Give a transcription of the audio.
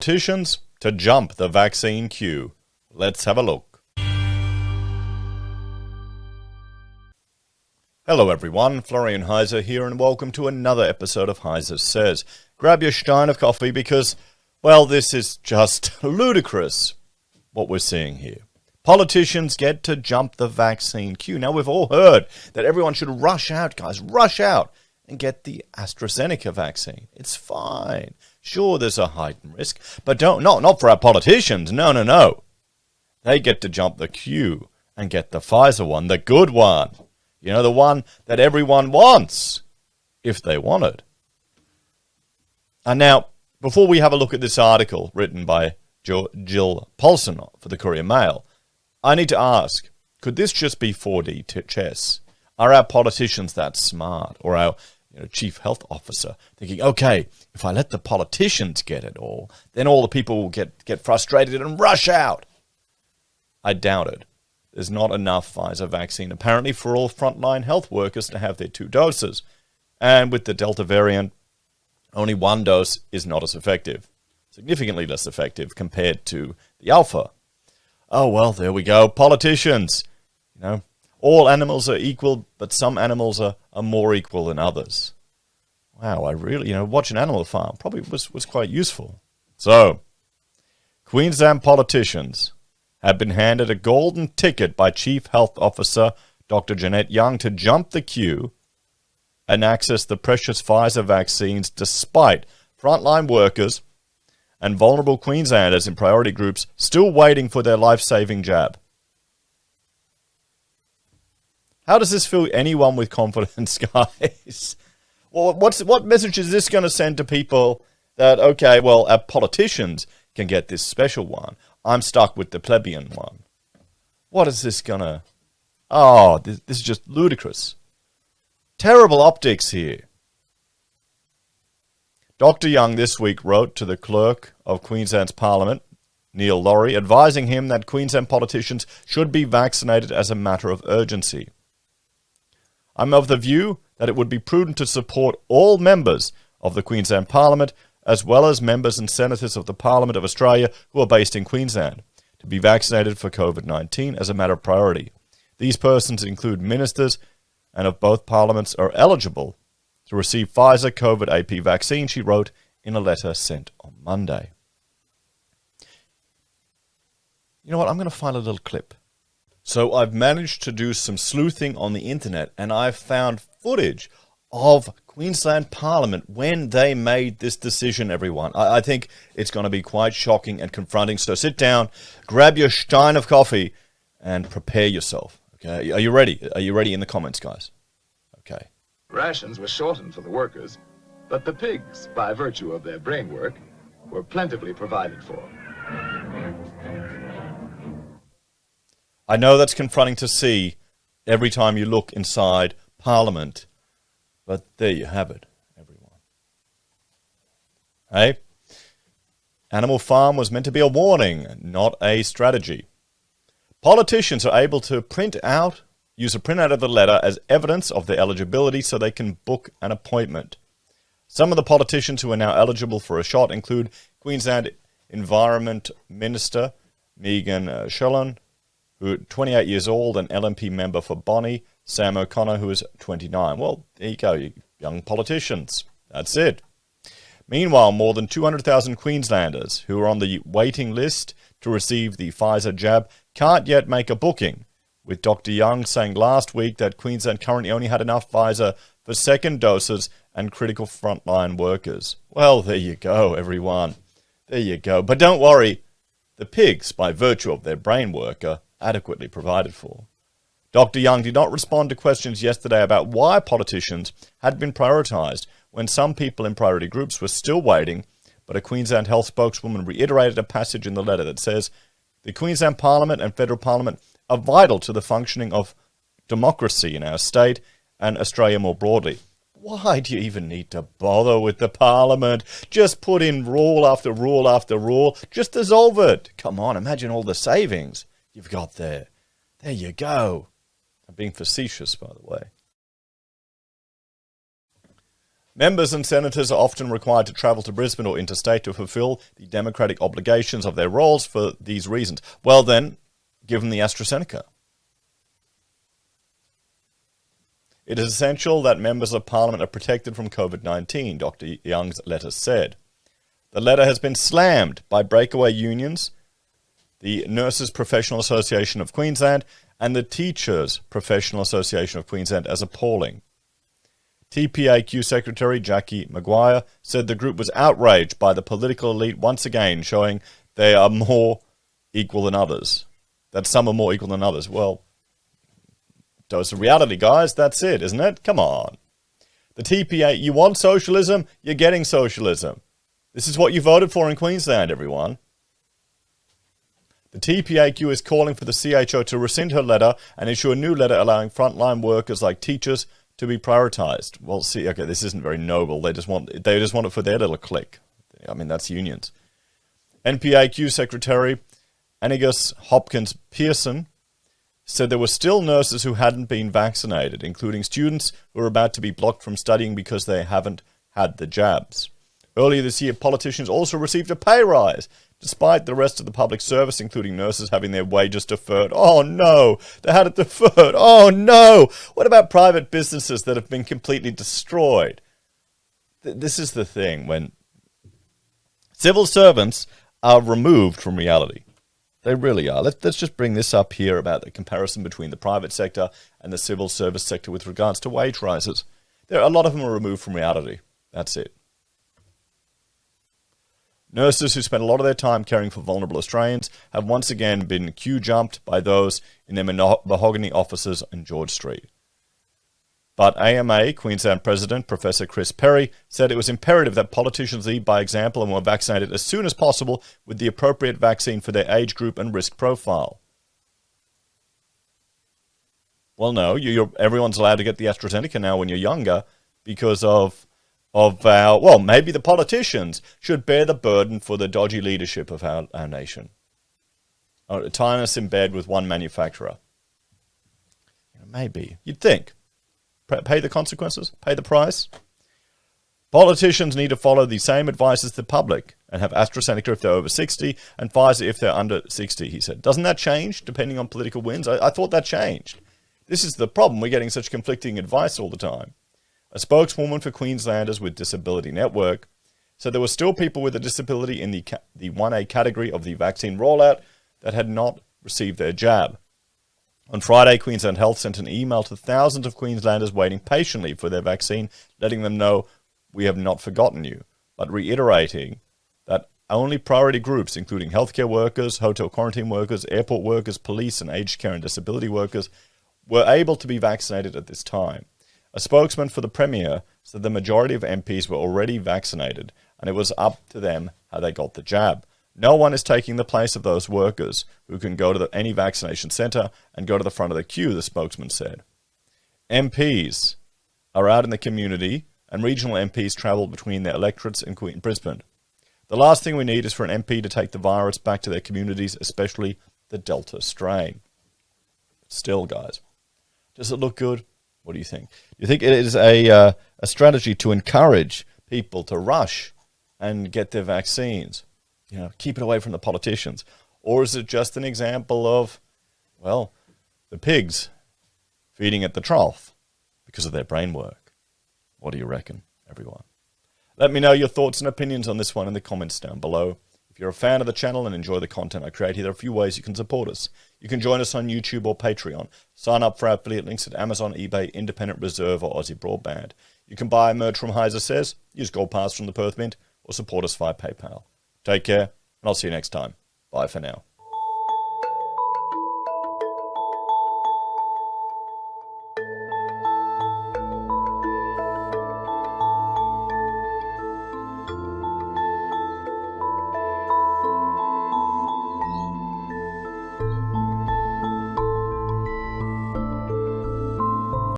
politicians to jump the vaccine queue. Let's have a look. Hello everyone, Florian.heise here, and welcome to another episode of HeiseSays. Grab your stein of coffee because, well, this is just ludicrous what we're seeing here. Politicians get to jump the vaccine queue. Now, we've all heard that everyone should rush out, guys, rush out and get the AstraZeneca vaccine. It's fine. Sure, there's a heightened risk, but not for our politicians. No. They get to jump the queue and get the Pfizer one, the good one. You know, the one that everyone wants, if they want it. And now, before we have a look at this article written by Jill Paulson for the Courier Mail, I need to ask, could this just be 4D chess? Are our politicians that smart? Or our chief health officer thinking, okay, if I let the politicians get it all, then all the people will get frustrated and rush out? I doubt it. There's not enough Pfizer vaccine, apparently, for all frontline health workers to have their 2 doses. And with the Delta variant, only 1 dose is not as effective. Significantly less effective compared to the Alpha. Oh, well, there we go. Politicians. All animals are equal, but some animals are more equal than others. Wow, I really, watching Animal Farm probably was quite useful. So, Queensland politicians have been handed a golden ticket by Chief Health Officer Dr. Jeanette Young to jump the queue and access the precious Pfizer vaccines despite frontline workers and vulnerable Queenslanders in priority groups still waiting for their life-saving jab. How does this fill anyone with confidence, guys? Well, what message is this going to send to people that, okay, well, our politicians can get this special one. I'm stuck with the plebeian one. What is this going to... Oh, this is just ludicrous. Terrible optics here. Dr. Young this week wrote to the clerk of Queensland's Parliament, Neil Laurie, advising him that Queensland politicians should be vaccinated as a matter of urgency. I'm of the view that it would be prudent to support all members of the Queensland Parliament, as well as members and senators of the Parliament of Australia who are based in Queensland, to be vaccinated for COVID-19 as a matter of priority. These persons include ministers and of both parliaments are eligible to receive Pfizer COVID AP vaccine, she wrote in a letter sent on Monday. You know what? I'm going to find a little clip. So I've managed to do some sleuthing on the internet, and I've found footage of Queensland Parliament when they made this decision, everyone. I think it's going to be quite shocking and confronting. So sit down, grab your stein of coffee, and prepare yourself. Okay? Are you ready? Are you ready in the comments, guys? Okay. Rations were shortened for the workers, but the pigs, by virtue of their brain work, were plentifully provided for. I know that's confronting to see every time you look inside Parliament, but there you have it, everyone. Hey? Animal Farm was meant to be a warning, not a strategy. Politicians are able to use a printout of the letter as evidence of their eligibility so they can book an appointment. Some of the politicians who are now eligible for a shot include Queensland Environment Minister Megan Shelton, who is 28 years old, and LNP member for Bonnie, Sam O'Connor, who is 29. Well, there you go, you young politicians. That's it. Meanwhile, more than 200,000 Queenslanders who are on the waiting list to receive the Pfizer jab can't yet make a booking, with Dr. Young saying last week that Queensland currently only had enough Pfizer for second doses and critical frontline workers. Well, there you go, everyone. There you go. But don't worry, the pigs, by virtue of their brain work, are adequately provided for. Dr. Young did not respond to questions yesterday about why politicians had been prioritised when some people in priority groups were still waiting, but a Queensland Health spokeswoman reiterated a passage in the letter that says, the Queensland Parliament and Federal Parliament are vital to the functioning of democracy in our state and Australia more broadly. Why do you even need to bother with the Parliament? Just put in rule after rule after rule. Just dissolve it. Come on, imagine all the savings you've got there. There you go. I'm being facetious, by the way. Members and senators are often required to travel to Brisbane or interstate to fulfill the democratic obligations of their roles for these reasons. Well then, give them the AstraZeneca. It is essential that members of Parliament are protected from COVID-19, Dr. Young's letter said. The letter has been slammed by breakaway unions, the Nurses Professional Association of Queensland, and the Teachers Professional Association of Queensland as appalling. TPAQ Secretary Jackie Maguire said the group was outraged by the political elite once again showing they are more equal than others, that some are more equal than others. Well, dose of reality, guys. That's it, isn't it? Come on. The TPA, you want socialism? You're getting socialism. This is what you voted for in Queensland, everyone. The TPAQ is calling for the CHO to rescind her letter and issue a new letter allowing frontline workers like teachers to be prioritised. Well, see, okay, this isn't very noble. They just want it for their little clique. I mean, that's unions. NPAQ Secretary Angus Hopkins Pearson said there were still nurses who hadn't been vaccinated, including students who were about to be blocked from studying because they haven't had the jabs. Earlier this year, politicians also received a pay rise, despite the rest of the public service, including nurses, having their wages deferred. Oh no, they had it deferred. Oh no. What about private businesses that have been completely destroyed? This is the thing, when civil servants are removed from reality. They really are. Let's just bring this up here about the comparison between the private sector and the civil service sector with regards to wage rises. A lot of them are removed from reality. That's it. Nurses who spend a lot of their time caring for vulnerable Australians have once again been queue-jumped by those in their mahogany offices on George Street. But AMA Queensland President Professor Chris Perry said it was imperative that politicians lead by example and were vaccinated as soon as possible with the appropriate vaccine for their age group and risk profile. Well, no, everyone's allowed to get the AstraZeneca now when you're younger because of maybe the politicians should bear the burden for the dodgy leadership of our nation. Tying us in bed with one manufacturer. Maybe. You'd think. Pay the consequences, pay the price. Politicians need to follow the same advice as the public and have AstraZeneca if they're over 60 and Pfizer if they're under 60, he said. Doesn't that change depending on political winds? I thought that changed. This is the problem. We're getting such conflicting advice all the time. A spokeswoman for Queenslanders with Disability Network said there were still people with a disability in the 1A category of the vaccine rollout that had not received their jab. On Friday, Queensland Health sent an email to thousands of Queenslanders waiting patiently for their vaccine, letting them know, we have not forgotten you, but reiterating that only priority groups, including healthcare workers, hotel quarantine workers, airport workers, police and aged care and disability workers, were able to be vaccinated at this time. A spokesman for the Premier said the majority of MPs were already vaccinated, and it was up to them how they got the jab. No one is taking the place of those workers who can go to any vaccination centre and go to the front of the queue, the spokesman said. MPs are out in the community and regional MPs travel between their electorates in Brisbane. The last thing we need is for an MP to take the virus back to their communities, especially the Delta strain. Still, guys, does it look good? What do you think? Do you think it is a strategy to encourage people to rush and get their vaccines? Keep it away from the politicians. Or is it just an example of, the pigs feeding at the trough because of their brain work? What do you reckon, everyone? Let me know your thoughts and opinions on this one in the comments down below. If you're a fan of the channel and enjoy the content I create here, there are a few ways you can support us. You can join us on YouTube or Patreon. Sign up for our affiliate links at Amazon, eBay, Independent Reserve or AussieBroadband. You can buy merch from HeiseSays, use Gold Pass from the Perth Mint, or support us via PayPal. Take care, and I'll see you next time. Bye for now.